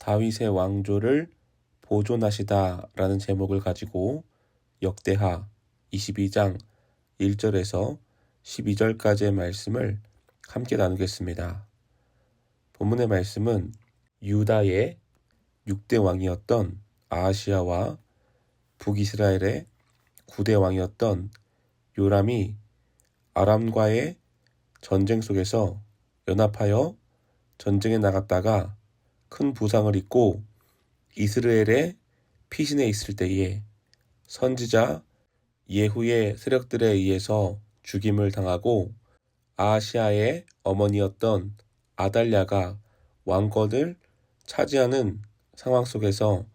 다윗의 왕조를 보존하시다라는 제목을 가지고 역대하 22장 1절에서 12절까지의 말씀을 함께 나누겠습니다. 본문의 말씀은 유다의 6대 왕이었던 아하시야와 북이스라엘의 9대 왕이었던 요람이 아람과의 전쟁 속에서 연합하여 전쟁에 나갔다가 큰 부상을 입고 이스라엘의 피신해 있을 때에 선지자 예후의 세력들에 의해서 죽임을 당하고 아하시야의 어머니였던 아달랴가 왕권을 차지하는 상황 속에서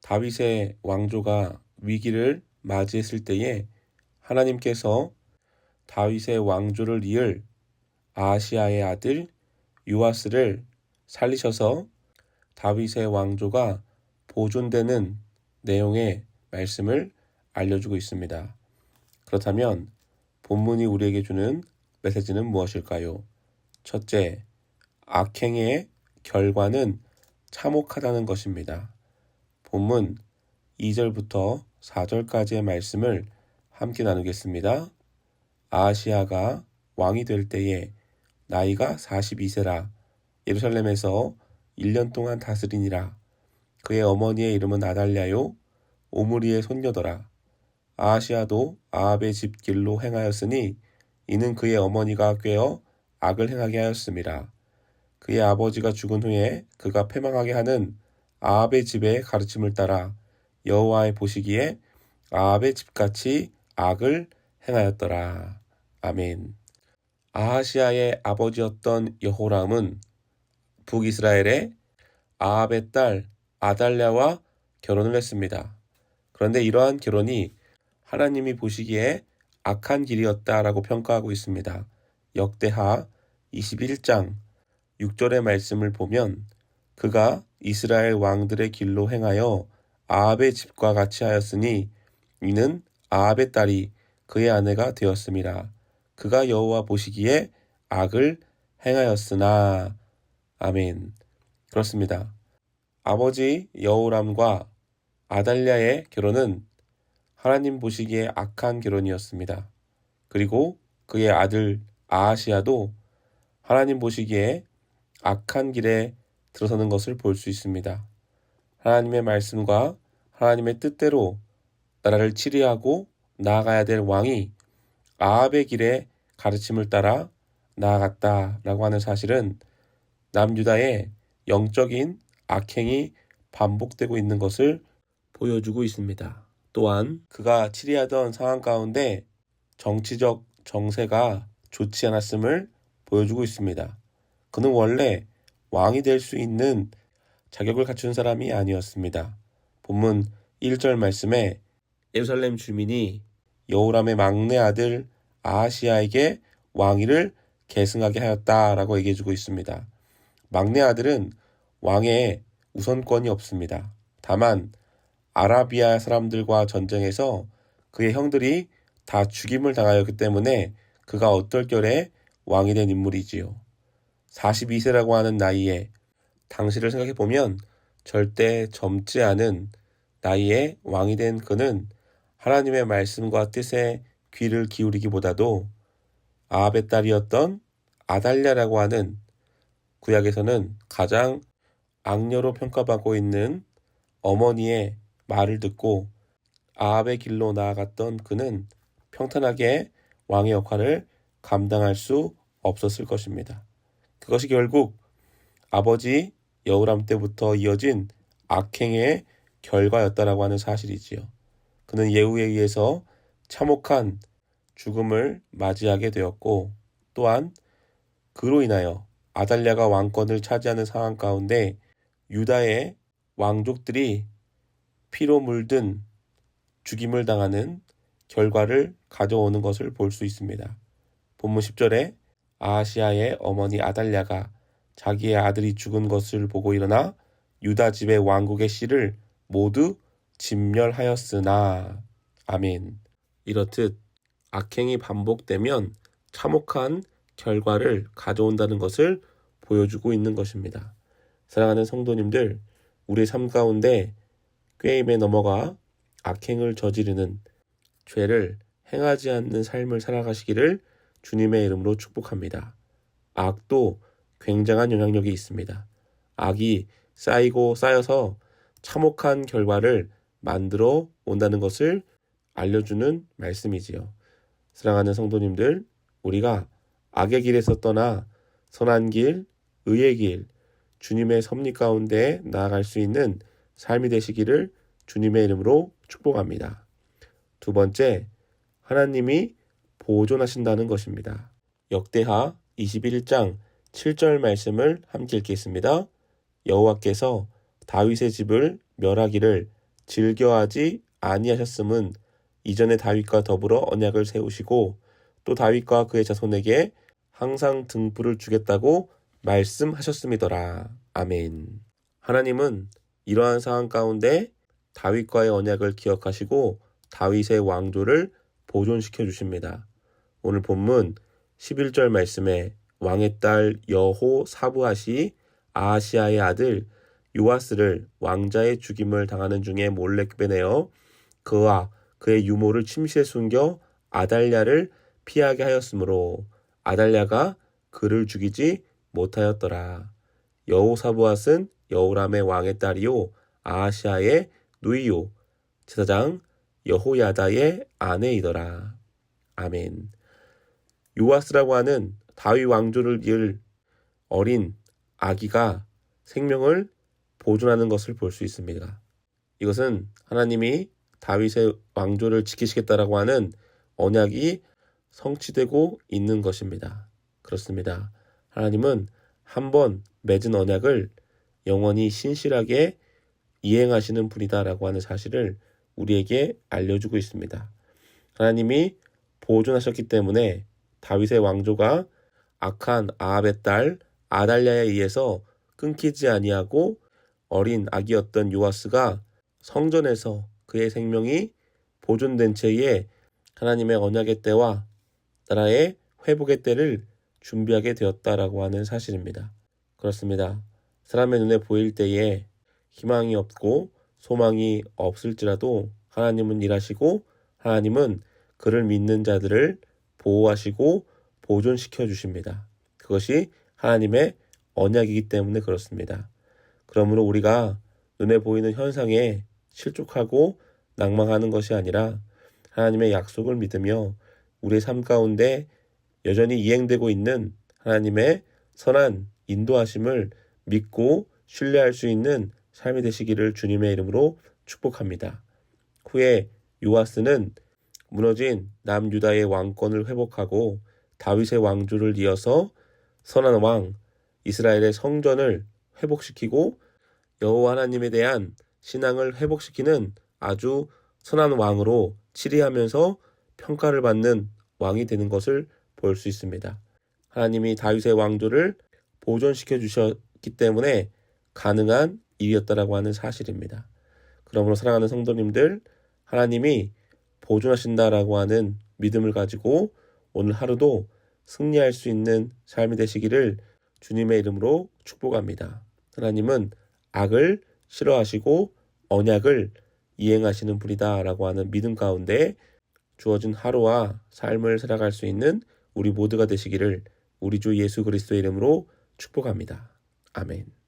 다윗의 왕조가 위기를 맞이했을 때에 하나님께서 다윗의 왕조를 이을 아하시야의 아들 요아스를 살리셔서 다윗의 왕조가 보존되는 내용의 말씀을 알려주고 있습니다. 그렇다면 본문이 우리에게 주는 메시지는 무엇일까요? 첫째, 악행의 결과는 참혹하다는 것입니다. 본문 2절부터 4절까지의 말씀을 함께 나누겠습니다. 아하시야가 왕이 될 때에 나이가 42세라 예루살렘에서 1년 동안 다스리니라. 그의 어머니의 이름은 아달랴요 오므리의 손녀더라. 아하시야도 아합의 집 길로 행하였으니 이는 그의 어머니가 꾀어 악을 행하게 하였음이라. 그의 아버지가 죽은 후에 그가 패망하게 하는 아합의 집의 가르침을 따라 여호와의 보시기에 아합의 집같이 악을 행하였더라. 아멘. 아하시야의 아버지였던 여호람은 북이스라엘의 아합의 딸 아달랴와 결혼을 했습니다. 그런데 이러한 결혼이 하나님이 보시기에 악한 길이었다라고 평가하고 있습니다. 역대하 21장 6절의 말씀을 보면 그가 이스라엘 왕들의 길로 행하여 아합의 집과 같이 하였으니 이는 아합의 딸이 그의 아내가 되었음이라. 그가 여호와 보시기에 악을 행하였으나. 아멘. 그렇습니다. 아버지 여호람과 아달랴의 결혼은 하나님 보시기에 악한 결혼이었습니다. 그리고 그의 아들 아하시야도 하나님 보시기에 악한 길에 들어서는 것을 볼 수 있습니다. 하나님의 말씀과 하나님의 뜻대로 나라를 치리하고 나아가야 될 왕이 아합의 길에 가르침을 따라 나아갔다라고 하는 사실은 남유다의 영적인 악행이 반복되고 있는 것을 보여주고 있습니다. 또한 그가 치리하던 상황 가운데 정치적 정세가 좋지 않았음을 보여주고 있습니다. 그는 원래 왕이 될 수 있는 자격을 갖춘 사람이 아니었습니다. 본문 1절 말씀에 예루살렘 주민이 여호람의 막내 아들 아하시야에게 왕위를 계승하게 하였다라고 얘기해주고 있습니다. 막내 아들은 왕의 우선권이 없습니다. 다만 아라비아 사람들과 전쟁에서 그의 형들이 다 죽임을 당하였기 때문에 그가 얼떨결에 왕이 된 인물이지요. 42세라고 하는 나이에 당시를 생각해보면 절대 젊지 않은 나이에 왕이 된 그는 하나님의 말씀과 뜻에 귀를 기울이기보다도 아합의 딸이었던 아달랴라고 하는 구약에서는 가장 악녀로 평가받고 있는 어머니의 말을 듣고 아합의 길로 나아갔던 그는 평탄하게 왕의 역할을 감당할 수 없었을 것입니다. 그것이 결국 아버지 여호람 때부터 이어진 악행의 결과였다라고 하는 사실이지요. 그는 예후에 의해서 참혹한 죽음을 맞이하게 되었고 또한 그로 인하여 아달랴가 왕권을 차지하는 상황 가운데 유다의 왕족들이 피로 물든 죽임을 당하는 결과를 가져오는 것을 볼 수 있습니다. 본문 10절에 아하시야의 어머니 아달랴가 자기의 아들이 죽은 것을 보고 일어나 유다 집의 왕국의 씨를 모두 진멸하였으나. 아멘. 이렇듯 악행이 반복되면 참혹한 결과를 가져온다는 것을 보여주고 있는 것입니다. 사랑하는 성도님들, 우리의 삶 가운데 꾀임에 넘어가 악행을 저지르는 죄를 행하지 않는 삶을 살아가시기를 주님의 이름으로 축복합니다. 악도 굉장한 영향력이 있습니다. 악이 쌓이고 쌓여서 참혹한 결과를 만들어 온다는 것을 알려주는 말씀이지요. 사랑하는 성도님들, 우리가 악의 길에서 떠나 선한 길, 의의 길, 주님의 섭리 가운데 나아갈 수 있는 삶이 되시기를 주님의 이름으로 축복합니다. 두 번째, 하나님이 보존하신다는 것입니다. 역대하 21장 7절 말씀을 함께 읽겠습니다. 여호와께서 다윗의 집을 멸하기를 즐겨하지 아니하셨음은 이전에 다윗과 더불어 언약을 세우시고 또 다윗과 그의 자손에게 항상 등불을 주겠다고 말씀하셨음이더라. 아멘. 하나님은 이러한 상황 가운데 다윗과의 언약을 기억하시고 다윗의 왕조를 보존시켜 주십니다. 오늘 본문 11절 말씀에 왕의 딸 여호사브앗이 아하시아의 아들 요아스를 왕자의 죽임을 당하는 중에 몰래 빼내어 그와 그의 유모를 침실에 숨겨 아달랴를 피하게 하였으므로 아달랴가 그를 죽이지 못하였더라. 여호사브앗은 여호람의 왕의 딸이요 아하시아의 누이요 제사장 여호야다의 아내이더라. 아멘. 요아스라고 하는 다윗 왕조를 이을 어린 아기가 생명을 보존하는 것을 볼 수 있습니다. 이것은 하나님이 다윗의 왕조를 지키시겠다라고 하는 언약이 성취되고 있는 것입니다. 그렇습니다. 하나님은 한번 맺은 언약을 영원히 신실하게 이행하시는 분이다라고 하는 사실을 우리에게 알려주고 있습니다. 하나님이 보존하셨기 때문에 다윗의 왕조가 악한 아합의 딸 아달랴에 의해서 끊기지 아니하고 어린 아기였던 요아스가 성전에서 그의 생명이 보존된 채에 하나님의 언약의 때와 나라의 회복의 때를 준비하게 되었다라고 하는 사실입니다. 그렇습니다. 사람의 눈에 보일 때에 희망이 없고 소망이 없을지라도 하나님은 일하시고 하나님은 그를 믿는 자들을 보호하시고 보존시켜 주십니다. 그것이 하나님의 언약이기 때문에 그렇습니다. 그러므로 우리가 눈에 보이는 현상에 실족하고 낭망하는 것이 아니라 하나님의 약속을 믿으며 우리의 삶 가운데 여전히 이행되고 있는 하나님의 선한 인도하심을 믿고 신뢰할 수 있는 삶이 되시기를 주님의 이름으로 축복합니다. 후에 요아스는 무너진 남유다의 왕권을 회복하고 다윗의 왕조를 이어서 선한 왕 이스라엘의 성전을 회복시키고 여호와 하나님에 대한 신앙을 회복시키는 아주 선한 왕으로 치리하면서 평가를 받는 왕이 되는 것을 볼 수 있습니다. 하나님이 다윗의 왕조를 보존시켜 주셨기 때문에 가능한 일이었다라고 하는 사실입니다. 그러므로 사랑하는 성도님들, 하나님이 보존하신다라고 하는 믿음을 가지고 오늘 하루도 승리할 수 있는 삶이 되시기를 주님의 이름으로 축복합니다. 하나님은 악을 싫어하시고 언약을 이행하시는 분이다라고 하는 믿음 가운데 주어진 하루와 삶을 살아갈 수 있는 우리 모두가 되시기를 우리 주 예수 그리스도의 이름으로 축복합니다. 아멘.